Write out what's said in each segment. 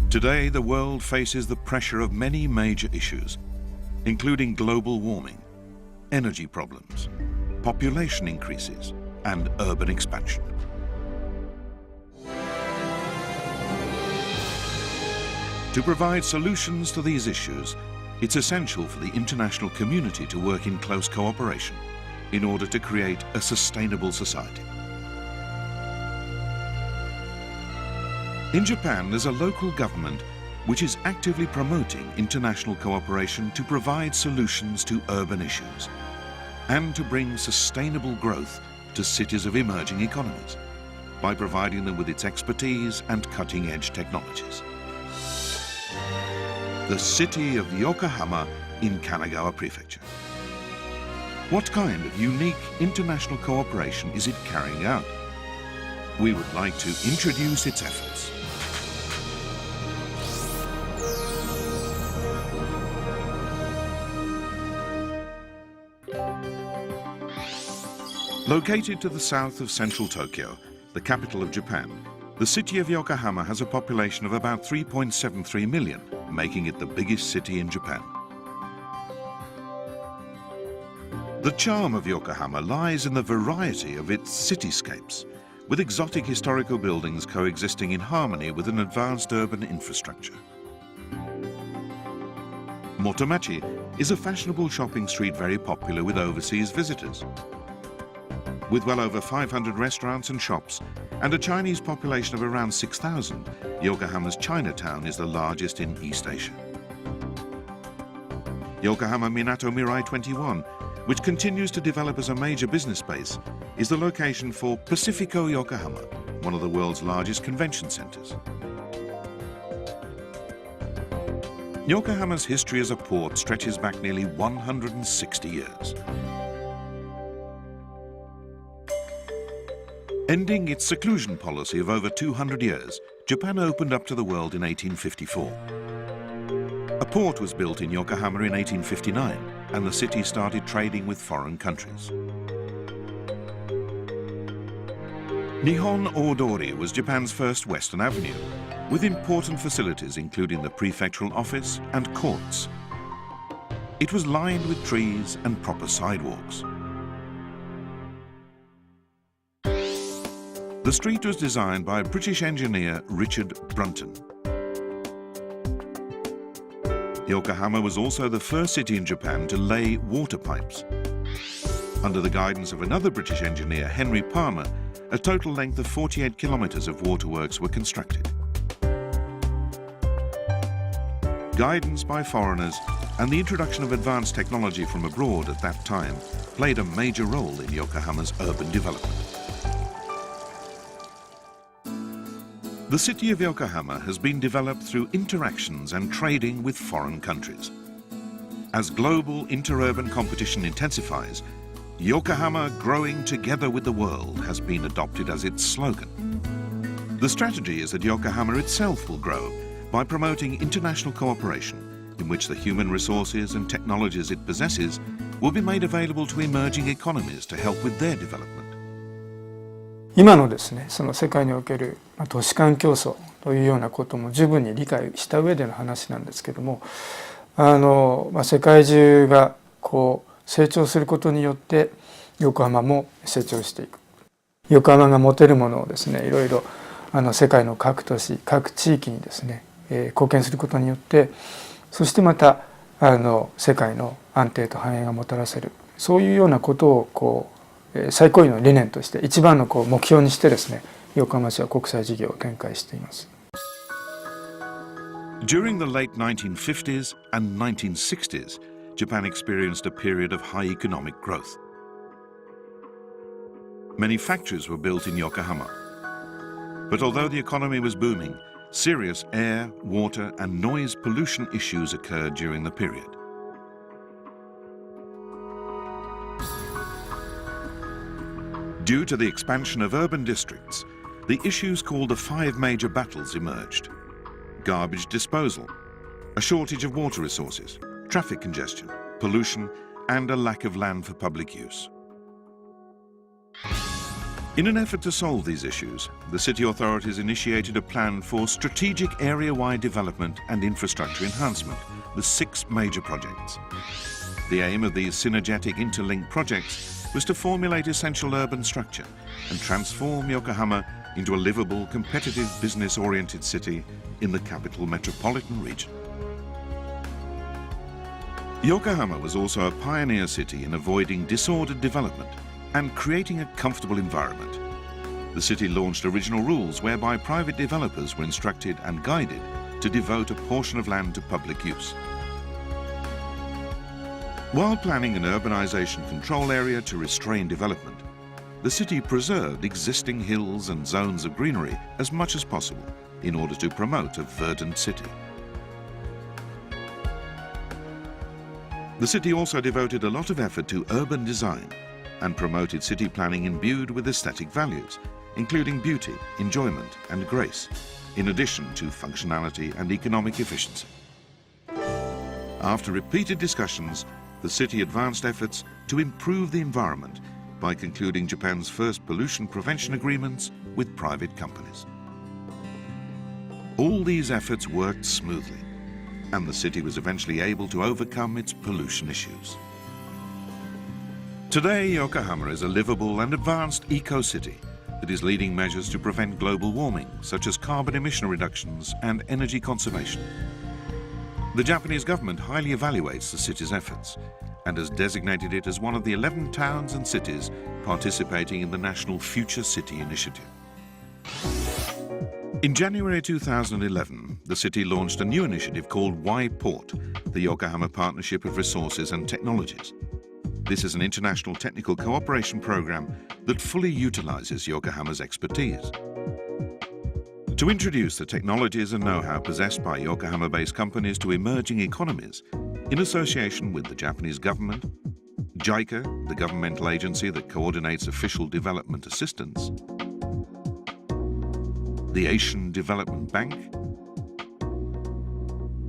Today, the world faces the pressure of many major issues, including global warming, energy problems, population increases, and urban expansion. To provide solutions to these issues, it's essential for the international community to work in close cooperation in order to create a sustainable society. In Japan, there's a local government which is actively promoting international cooperation to provide solutions to urban issues and to bring sustainable growth to cities of emerging economies by providing them with its expertise and cutting-edge technologies. The city of Yokohama in Kanagawa Prefecture. What kind of unique international cooperation is it carrying out? We would like to introduce its efforts. Located to the south of central Tokyo, the capital of Japan, the city of Yokohama has a population of about 3.73 million, making it the biggest city in Japan. The charm of Yokohama lies in the variety of its cityscapes, with exotic historical buildings coexisting in harmony with an advanced urban infrastructure. Motomachi is a fashionable shopping street very popular with overseas visitors. With well over 500 restaurants and shops and a Chinese population of around 6,000, Yokohama's Chinatown is the largest in East Asia. Yokohama Minato Mirai 21, which continues to develop as a major business base, is the location for Pacifico Yokohama, one of the world's largest convention centers. Yokohama's history as a port stretches back nearly 160 years. Ending its seclusion policy of over 200 years, Japan opened up to the world in 1854. A port was built in Yokohama in 1859, and the city started trading with foreign countries. Nihon Odori was Japan's first Western Avenue, with important facilities including the prefectural office and courts. It was lined with trees and proper sidewalks. The street was designed by British engineer Richard Brunton. Yokohama was also the first city in Japan to lay water pipes. Under the guidance of another British engineer, Henry Palmer, a total length of 48 kilometers of waterworks were constructed. Guidance by foreigners and the introduction of advanced technology from abroad at that time played a major role in Yokohama's urban development. The city of Yokohama has been developed through interactions and trading with foreign countries. As global interurban competition intensifies, Yokohama growing together with the world has been adopted as its slogan. The strategy is that Yokohama itself will grow by promoting international cooperation in which the human resources and technologies it possesses will be made available to emerging economies to help with their development. 今のですね、その世界における都市間競争というようなことも十分に理解した上での話なんですけども、世界中がこう成長することによって横浜も成長していく。横浜が持てるものをですね、いろいろ世界の各都市、各地域にですね、貢献することによって、そしてまた世界の安定と繁栄がもたらせる、そういうようなことをこう最高位の理念として一番の目標にしてですね、横浜市は国際事業を展開しています。During the late 1950s and 1960s, Japan experienced a period of high economic growth. Many factories were built in Yokohama. But although the economy was booming, serious air, water, and noise pollution issues occurred during the period. Due to the expansion of urban districts, the issues called the 5 major battles emerged. Garbage disposal, a shortage of water resources, traffic congestion, pollution, and a lack of land for public use. In an effort to solve these issues, the city authorities initiated a plan for strategic area-wide development and infrastructure enhancement with 6 major projects. The aim of these synergetic interlinked projects was to formulate essential urban structure and transform Yokohama into a livable, competitive, business-oriented city in the capital metropolitan region. Yokohama was also a pioneer city in avoiding disordered development and creating a comfortable environment. The city launched original rules whereby private developers were instructed and guided to devote a portion of land to public use. While planning an urbanization control area to restrain development, the city preserved existing hills and zones of greenery as much as possible in order to promote a verdant city. The city also devoted a lot of effort to urban design and promoted city planning imbued with aesthetic values, including beauty, enjoyment and grace, in addition to functionality and economic efficiency. After repeated discussions, the city advanced efforts to improve the environment by concluding Japan's first pollution prevention agreements with private companies. All these efforts worked smoothly, and the city was eventually able to overcome its pollution issues. Today, Yokohama is a livable and advanced eco-city that is leading measures to prevent global warming, such as carbon emission reductions and energy conservation. The Japanese government highly evaluates the city's efforts and has designated it as one of the 11 towns and cities participating in the National Future City Initiative. In January 2011, the city launched a new initiative called Y-PORT, the Yokohama Partnership of Resources and Technologies. This is an international technical cooperation program that fully utilizes Yokohama's expertise. To introduce the technologies and know-how possessed by Yokohama-based companies to emerging economies, in association with the Japanese government, JICA, the governmental agency that coordinates official development assistance, the Asian Development Bank,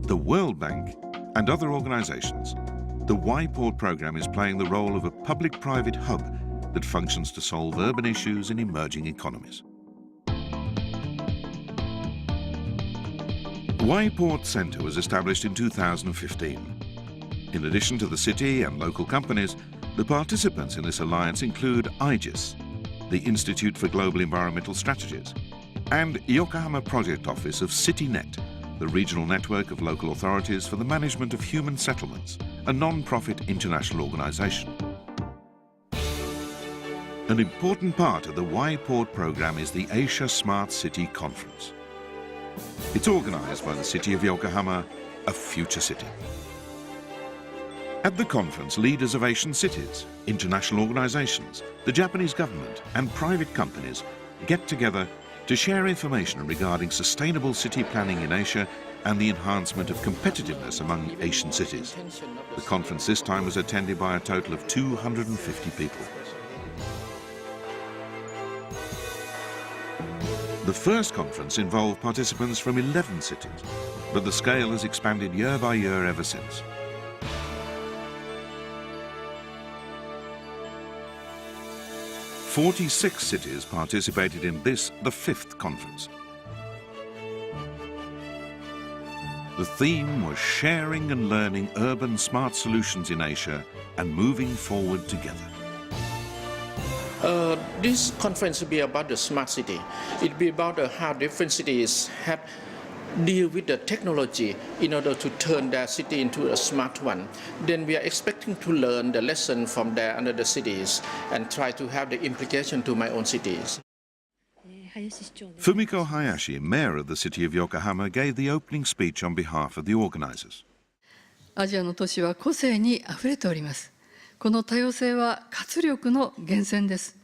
the World Bank, and other organizations, the Y-PORT program is playing the role of a public-private hub that functions to solve urban issues in emerging economies. Y-PORT Center was established in 2015. In addition to the city and local companies, the participants in this alliance include IGIS, the Institute for Global Environmental Strategies, and Yokohama Project Office of CityNet, the regional network of local authorities for the management of human settlements, a non-profit international organization. An important part of the Y-PORT program is the Asia Smart City Conference. It's organized by the city of Yokohama, a future city. At the conference, leaders of Asian cities, international organizations, the Japanese government and private companies get together to share information regarding sustainable city planning in Asia and the enhancement of competitiveness among Asian cities. The conference this time was attended by a total of 250 people. The first conference involved participants from 11 cities, but the scale has expanded year by year ever since. "46 cities participated in this, the 5th conference. The theme was sharing and learning urban smart solutions in Asia and moving forward together. This conference will be about the smart city. It will be about how different cities have deal with the technology in order to turn their city into a smart one. Then we are expecting to learn the lesson from their another cities and try to have the implication to my own cities. Fumiko Hayashi, mayor of the city of Yokohama, gave the opening speech on behalf of the organizers. アジアの都市は個性にあふれております。この多様性は活力の源泉です。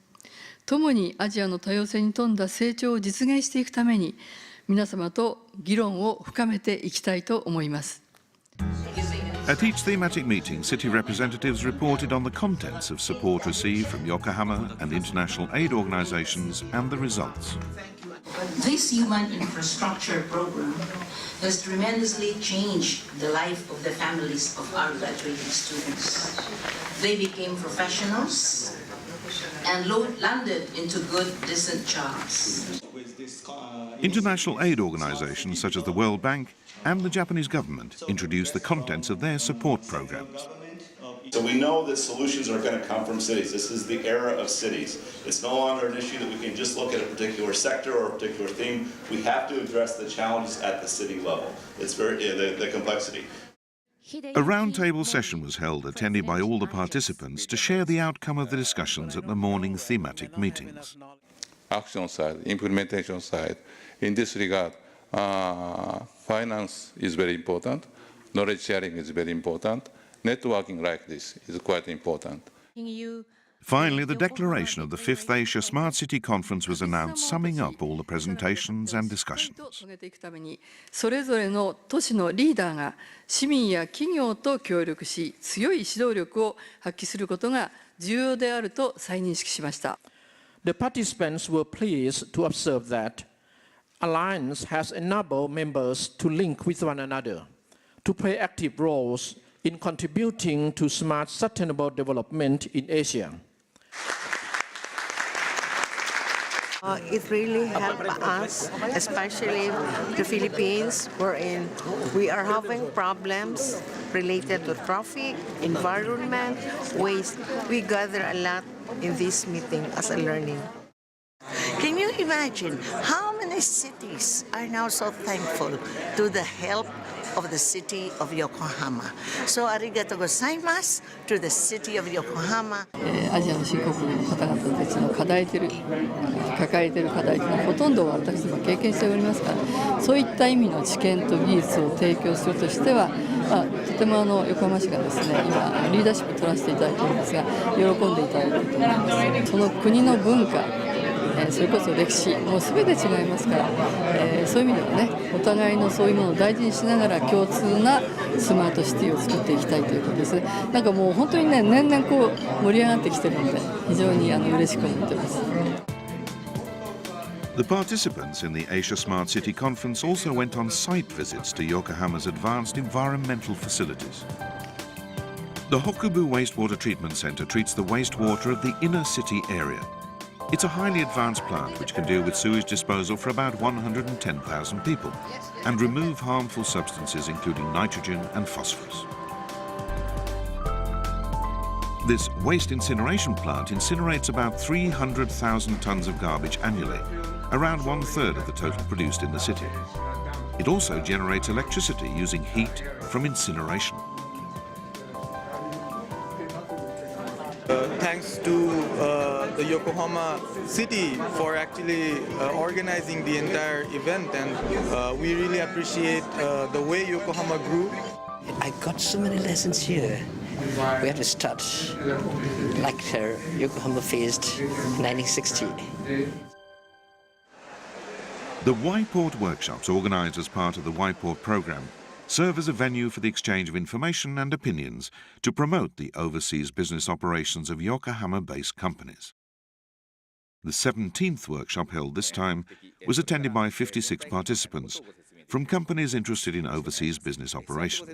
共にアジアの多様性に富んだ成長を実現していくために、皆様と議論を深めていきたいと思います。At each thematic meeting, city representatives reported on the contents of support received from Yokohama and international aid organizations and the results. This human infrastructure program has tremendously changed the life of the families of our graduating students. They became professionals, and landed into good, decent jobs. International aid organizations such as the World Bank and the Japanese government introduced the contents of their support programs. So we know that solutions are going to come from cities. This is the era of cities. It's no longer an issue that we can just look at a particular sector or a particular theme. We have to address the challenges at the city level. It's the complexity. A roundtable session was held, attended by all the participants, to share the outcome of the discussions at the morning thematic meetings. Action side, implementation side. In this regard, finance is very important. Knowledge sharing is very important. Networking like this is quite important. Finally, the declaration of the 5th Asia Smart City Conference was announced, summing up all the presentations and discussions. それぞれの都市のリーダーが市民や企業と協力し、強い指導力を発揮することが重要であると再認識しました。The participants were pleased to observe that Alliance has enabled members to link with one another, to play active roles in contributing to smart sustainable development in Asia. It really helped us, especially the Philippines, wherein we are having problems related to traffic, environment, waste. We gather a lot in this meeting as a learning. Can you imagine how many cities are now so thankful to the help of the city of Yokohama? So arigato gozaimasu to the city of Yokohama. アジアの新興国の方々たちの抱えている課題というのはほとんどは私ども経験しておりますから、そういった意味の知見と技術を提供するとしては、とても横浜市がですね、今リーダーシップを取らせていただいているんですが、喜んでいただいていると思います。その国の文化、それこそ歴史、もう全て違いますから、そういう意味ではね、お互いのそういうものを大事にしながら共通なスマートシティを作っていきたいということですね。なんかもう本当にね、年々こう盛り上がってきてるので、非常に嬉しく思ってます。The participants in the Asia Smart City Conference also went on site visits to Yokohama's advanced environmental facilities. The Okubo Wastewater Treatment Center treats the wastewater of the inner city area. It's a highly advanced plant which can deal with sewage disposal for about 110,000 people and remove harmful substances including nitrogen and phosphorus. This waste incineration plant incinerates about 300,000 tons of garbage annually, around 1/3 of the total produced in the city. It also generates electricity using heat from incineration. Thanks to the Yokohama city for actually organizing the entire event, and we really appreciate the way Yokohama grew. I got so many lessons here. We had to start like Yokohama faced 1960. The Y-PORT workshops, organized as part of the Y-PORT program, serve as a venue for the exchange of information and opinions to promote the overseas business operations of Yokohama-based companies. The 17th workshop held this time was attended by 56 participants from companies interested in overseas business operations.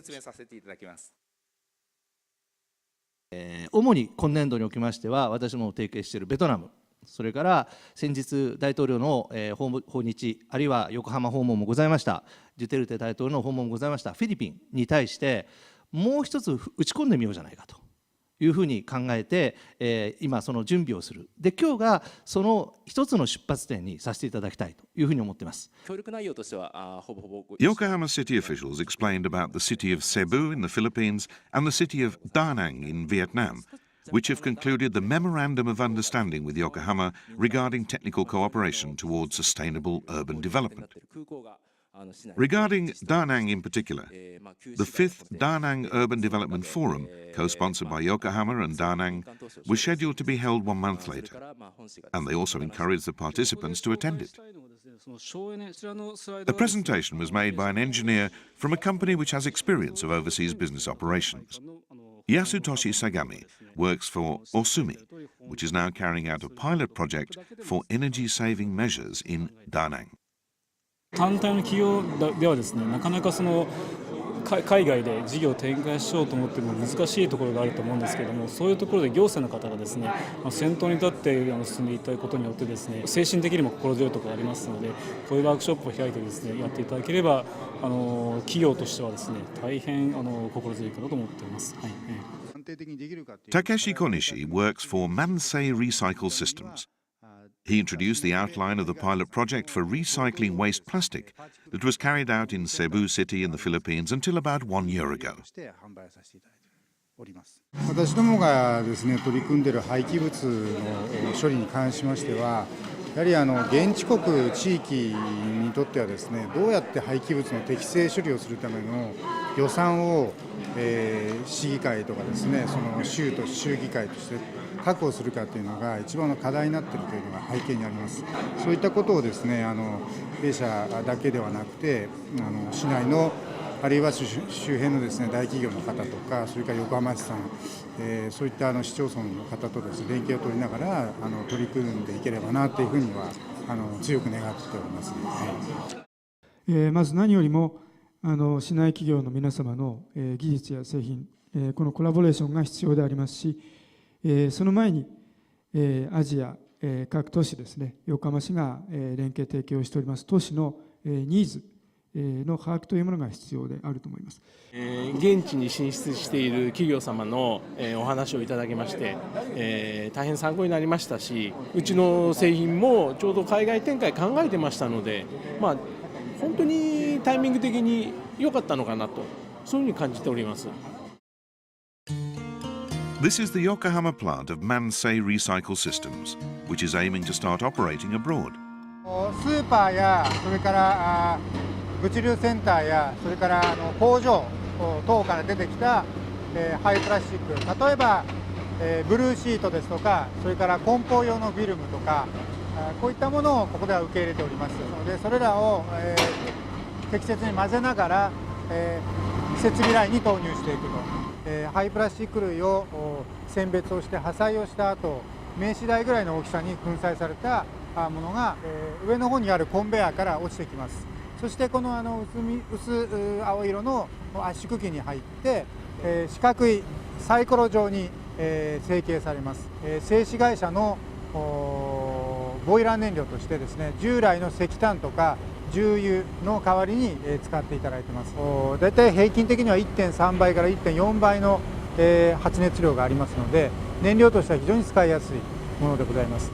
主に今年度におきましては、私も提携しているベトナム、それから先日大統領の訪日、あるいは横浜訪問もございました、デュテルテ大統領の訪問もございましたフィリピンに対してもう一つ打ち込んでみようじゃないかというふうに考えて、今その準備をする。で、今日がその一つの出発点にさせていただきたいというふうに思っています。Yokohama city officials explained about the city of Cebu in the Philippines and the city of Da Nang in Vietnam, which have concluded the Memorandum of Understanding with Yokohama regarding technical cooperation towards sustainable urban development. Regarding Da Nang in particular, the 5th Da Nang Urban Development Forum, co-sponsored by Yokohama and Da Nang, was scheduled to be held 1 month later, and they also encouraged the participants to attend it. A presentation was made by an engineer from a company which has experience of overseas business operations. Yasutoshi Sagami works for Osumi, which is now carrying out a pilot project for energy-saving measures in Da Nang. 単体の企業ではですね、なかなかその海外で事業を展開しようと思っても難しいところがあると思うんですけれども、そういうところで行政の方がですね先頭に立って進んでいただくことによってですね、精神的にも心強いところがありますので、こういうワークショップを開いてですねやっていただければ企業としてはですね大変心強いかなと思っています。はい。Takeshi Konishi works for Mansei Recycle Systems. He introduced the outline of the pilot project for recycling waste plastic that was carried out in Cebu City in the Philippines until about 1 year ago. 私どもがですね取り組んでいる廃棄物の処理に関しましては、やはり現地国地域にとってはですね、どうやって廃棄物の適正処理をするための予算を、市議会とかですね、その州と州議会として確保するかというのが一番の課題になっているというのが背景にあります。そういったことをですね、弊社だけではなくて市内のあるいは周辺のですね大企業の方とか、それから横浜市さん、そういった市町村の方とですね連携を取りながら取り組んでいければなというふうには強く願っております。まず何よりも市内企業の皆様の技術や製品、このコラボレーションが必要でありますし、その前にアジア各都市ですね、横浜市が連携提供しております都市のニーズの把握というものが必要であると思います。現地に進出している企業様のお話をいただきまして、大変参考になりましたし、うちの製品もちょうど海外展開考えてましたので、本当にタイミング的に良かったのかなと、そういうふうに感じております。This is the Yokohama plant of Mansei Recycle Systems, which is aiming to start operating abroad. スーパーやそれから物流センターやそれから工場等から出てきた廃プラスチック、例えばブルーシートですとか、それから梱包用のフィルムとか、こういったものをここでは受け入れておりますので、それらを適切に混ぜながら設備ラインに投入していくと。廃プラスチック類を選別をして破砕をした後、名刺台ぐらいの大きさに粉砕されたものが上の方にあるコンベヤーから落ちてきます。そしてこの薄青色の圧縮機に入って四角いサイコロ状に成形されます。製紙会社のボイラー燃料としてですね、従来の石炭とか重油の代わりに使っていただいています。だいたい平均的には 1.3 倍から 1.4 倍の発熱量がありますので、燃料としては非常に使いやすいものでございます。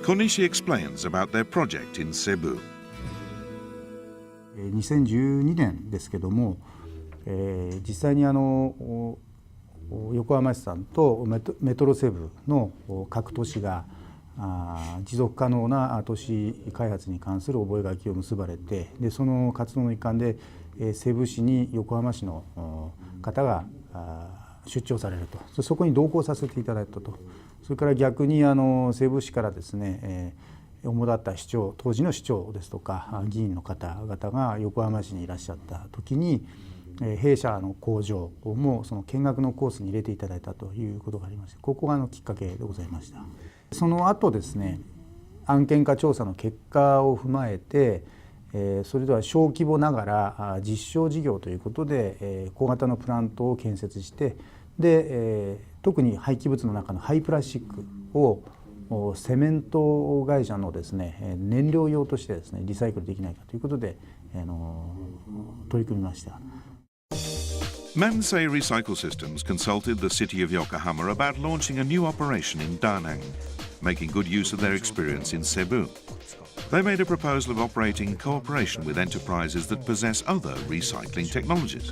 Konishi explains about their project in Cebu. 2012年ですけども、実際に横浜市さんとメトロセブの各都市が持続可能な都市開発に関する覚書を結ばれて、でその活動の一環でセブ市に横浜市の方が出張されると、そこに同行させていただいたと。それから逆にセブ市からですね、主だった市長、当時の市長ですとか議員の方々が横浜市にいらっしゃった時に、弊社の工場もその見学のコースに入れていただいたということがありまして、ここがきっかけでございました。その後ですね、案件化調査の結果を踏まえて、それでは小規模ながら実証事業ということで小型のプラントを建設して、で特に廃棄物の中の廃プラスチックをセメント会社のですね燃料用としてですねリサイクルできないかということで取り組みました。Mansei Recycle Systems consulted the city of Yokohama about launching a new operation in Danan, making good use of their experience in Cebu. They made a proposal of operating in cooperation with enterprises that possess other recycling technologies.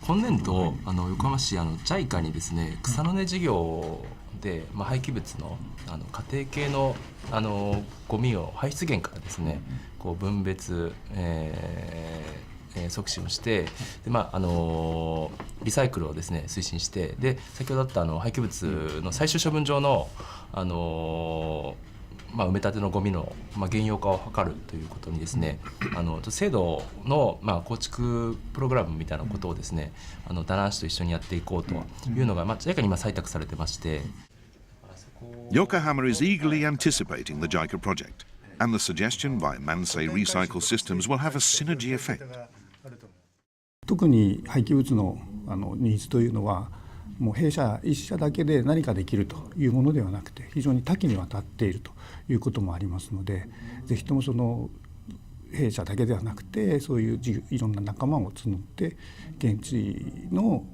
今年度横浜市JICA にですね草の根事業で、廃棄物の家庭系のゴミを排出源からですねこう分別、促進をして、で、リサイクルをですね推進して、で先ほどあった廃棄物の最終処分場の埋め立てのゴミの現用化を図るということにですね制度の構築プログラムみたいなことをですねダナン市と一緒にやっていこうというのがJICAに今採択されてまして、Yokohama is eagerly anticipating the JICA project. and the suggestion by Mansei Recycle Systems will have a synergy effect. 特に廃棄物のニーズというのはもう弊社一社だけで何かできるというものではなくて非常に多岐にわたっているということもありますので、ぜひともその弊社だけではなくてそういういろんな仲間を募って現地の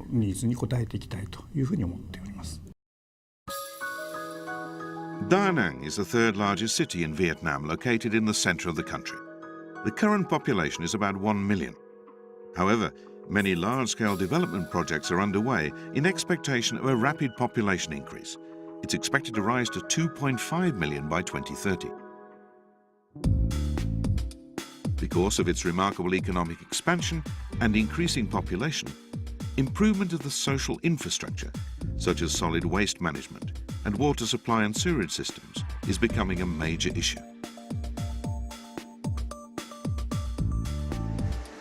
ニーズに応えていきたいというふうに思っております。Da Nang is the third largest city in Vietnam, located in the center of the country. The current population is about 1 million. However, many large-scale development projects are underway in expectation of a rapid population increase. It's expected to rise to 2.5 million by 2030. Because of its remarkable economic expansion and increasing population, improvement of the social infrastructure, such as solid waste management and water supply and sewerage systems, is becoming a major issue.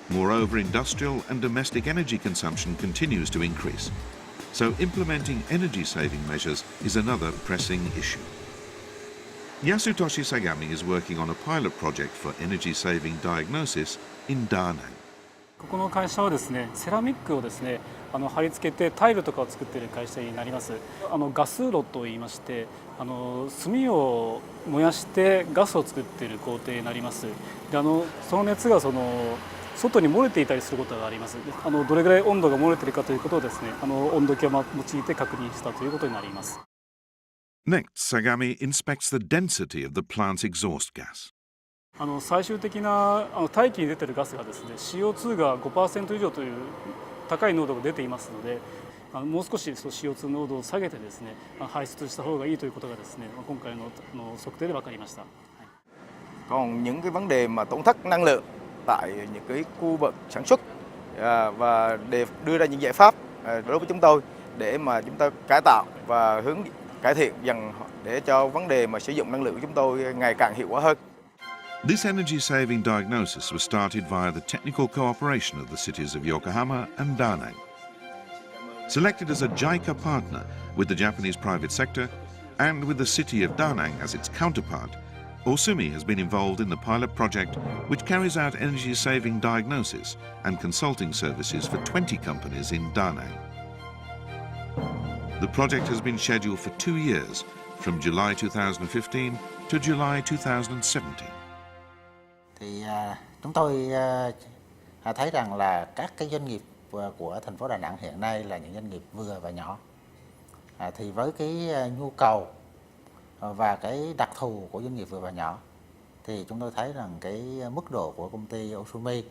Moreover, industrial and domestic energy consumption continues to increase, so implementing energy-saving measures is another pressing issue. Yasutoshi Sagami is working on a pilot project for energy-saving diagnosis in Da Nang. ここの会社はですね、セラミックをですね、貼り付けてタイルとかを作っている会社になります。ガス炉といいまして、炭を燃やしてガスを作っている工程になります。で、その熱が外に漏れていたりすることがあります。どれぐらい温度が漏れているかということをですね、温度計を用いて確認したということになります。Next, Sagami inspects the density of the plant's exhaust gas. 最終的な大気に出ているガスがですね、CO2 が 5% 以上という高い濃度が出ていますので、もう少しCO2 濃度を下げてですね、排出した方がいいということがですね、今回の測定で分かりました。Còn những cái vấn đề mà tổn thất năng lượng tại những cái khu vực sản xuất và để đưa ra những giải pháp đối với chúng tôi để mà chúng ta cải tạo và hướng cải thiện dần để cho vấn đề mà sử dụng năng lượng của chúng tôi ngày càng hiệu quả hơn. This energy-saving diagnosis was started via the technical cooperation of the cities of Yokohama and Da Nang. Selected as a JICA partner with the Japanese private sector and with the city of Da Nang as its counterpart, Osumi has been involved in the pilot project which carries out energy-saving diagnosis and consulting services for 20 companies in Da Nang. The project has been scheduled for 2 years, from July 2015 to July 2017. Thì chúng tôi thấy rằng là các cái doanh nghiệp của thành phố Đà Nẵng hiện nay là những doanh nghiệp vừa và nhỏ. Thì với cái nhu cầu và cái đặc thù của doanh nghiệp vừa và nhỏ thì chúng tôi thấy rằng cái mức độ của công ty Osumi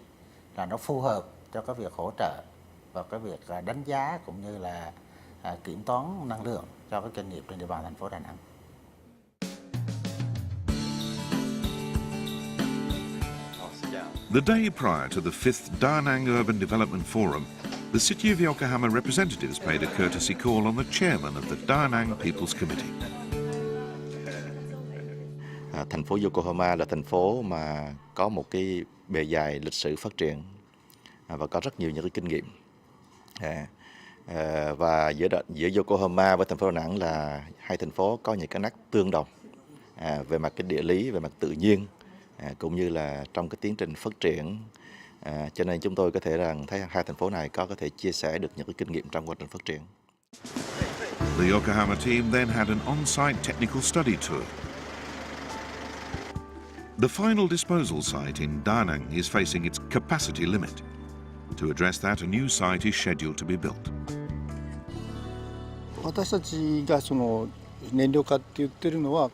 là nó phù hợp cho cái việc hỗ trợ và cái việc đánh giá cũng như là kiểm toán năng lượng cho các doanh nghiệp trên địa bàn thành phố Đà Nẵng. The day prior to the 5th Da Nang Urban Development Forum, the City of Yokohama representatives paid a courtesy call on the chairman of the Da Nang People's Committee. Thành phố Yokohama là thành phố mà có một cái bề dày lịch sử phát triển và có rất nhiều những cái kinh nghiệm. Và giữa Yokohama với thành phố Đà Nẵng là hai thành phố có những cái nét tương đồng về mặt cái địa lý, về mặt tự nhiên, cũng như là trong cái tiến trình phát triển, cho nên chúng tôi có thể rằng thấy hai thành phố này có thể chia sẻ được những cái kinh nghiệm trong quá trình phát triển. The Yokohama team then had an on-site technical study tour. The final disposal site in Da Nang is facing its capacity limit. To address that, a new site is scheduled to be built. 私たちがその燃料化って言ってるのは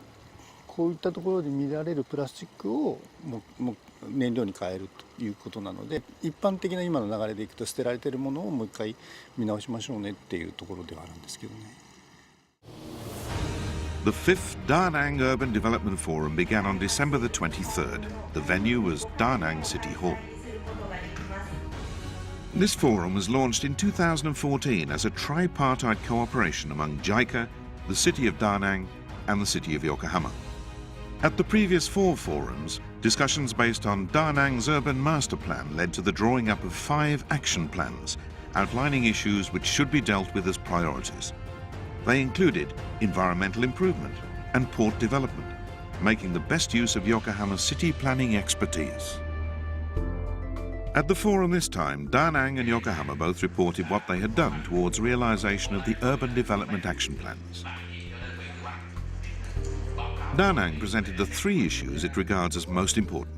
こういったところで見られるプラスチックをもう燃料に変えるということなので、一般的な今の流れでいくと捨てられているものをもう一回見直しましょうねっていうところではあるんですけどね。The 5th Da Nang Urban Development Forum began on December the 23rd. The venue was Da Nang City Hall. This forum was launched in 2014 as a tripartite cooperation among JICA, the City of Da Nang, and the City of Yokohama. At the previous 4 forums, discussions based on Da Nang's urban master plan led to the drawing up of 5 action plans, outlining issues which should be dealt with as priorities. They included environmental improvement and port development, making the best use of Yokohama's city planning expertise. At the forum this time, Da Nang and Yokohama both reported what they had done towards realization of the urban development action plans. Da Nang presented the three issues it regards as most important: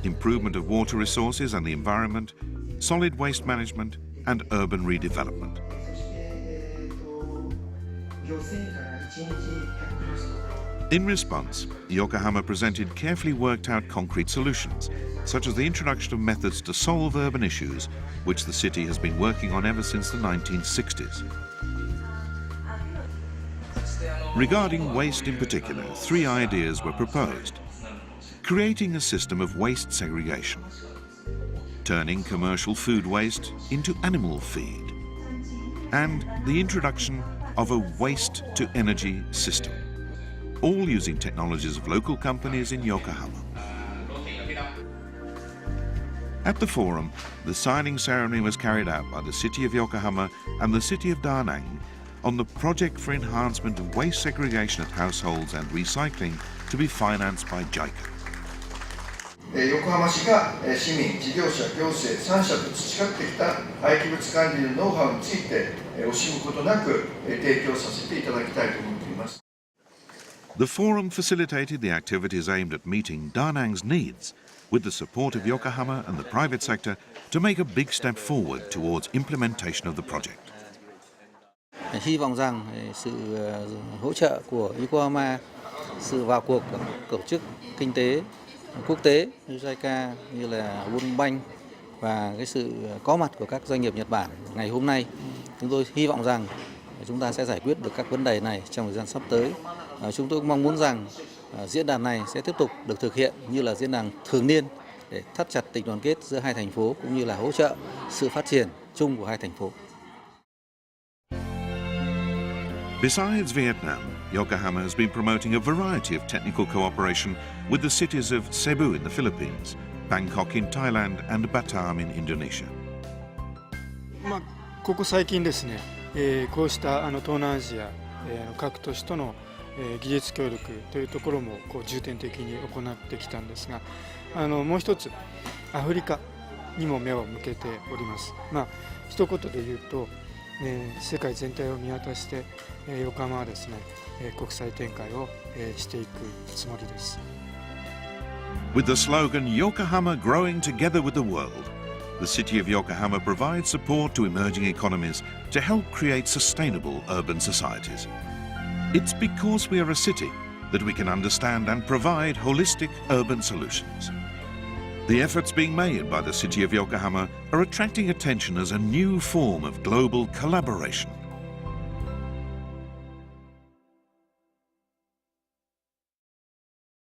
improvement of water resources and the environment, solid waste management, and urban redevelopment. In response, Yokohama presented carefully worked out concrete solutions, such as the introduction of methods to solve urban issues, which the city has been working on ever since the 1960s. Regarding waste in particular, three ideas were proposed: creating a system of waste segregation, turning commercial food waste into animal feed, and the introduction of a waste-to-energy system, all using technologies of local companies in Yokohama. At the forum, the signing ceremony was carried out by the City of Yokohama and the City of Da Nang on the project for enhancement of waste segregation at households and recycling to be financed by JICA. 横浜市が市民、事業者、行政3社と培ってきた廃棄物管理のノウハウについて惜しむことなく提供させていただきたいと思っています。 The forum facilitated the activities aimed at meeting Da Nang's needs, with the support of Yokohama and the private sector to make a big step forward towards implementation of the project. Hy vọng rằng sự hỗ trợ của Yokohama, sự vào cuộc của tổ chức kinh tế quốc tế như JICA, như là World Bank và cái sự có mặt của các doanh nghiệp Nhật Bản ngày hôm nay, chúng tôi hy vọng rằng chúng ta sẽ giải quyết được các vấn đề này trong thời gian sắp tới. Chúng tôi cũng mong muốn rằng diễn đàn này sẽ tiếp tục được thực hiện như là diễn đàn thường niên để thắt chặt tình đoàn kết giữa hai thành phố cũng như là hỗ trợ sự phát triển chung của hai thành phố. Besides Vietnam, Yokohama has been promoting a variety of technical cooperation with the cities of Cebu in the Philippines, Bangkok in Thailand, and Batam in Indonesia. ここ最近ですね、こうした東南アジア、各都市との技術協力というところも重点的に行ってきたんですが、もう一つアフリカにも目を向けております。一言で言うと、世界全体を見渡して横浜はですね、国際展開をしていくつもりです。With the slogan Yokohama growing together with the world, the city of Yokohama provides support to emerging economies to help create sustainable urban societies. It's because we are a city that we can understand and provide holistic urban solutions. The efforts being made by the city of Yokohama are attracting attention as a new form of global collaboration.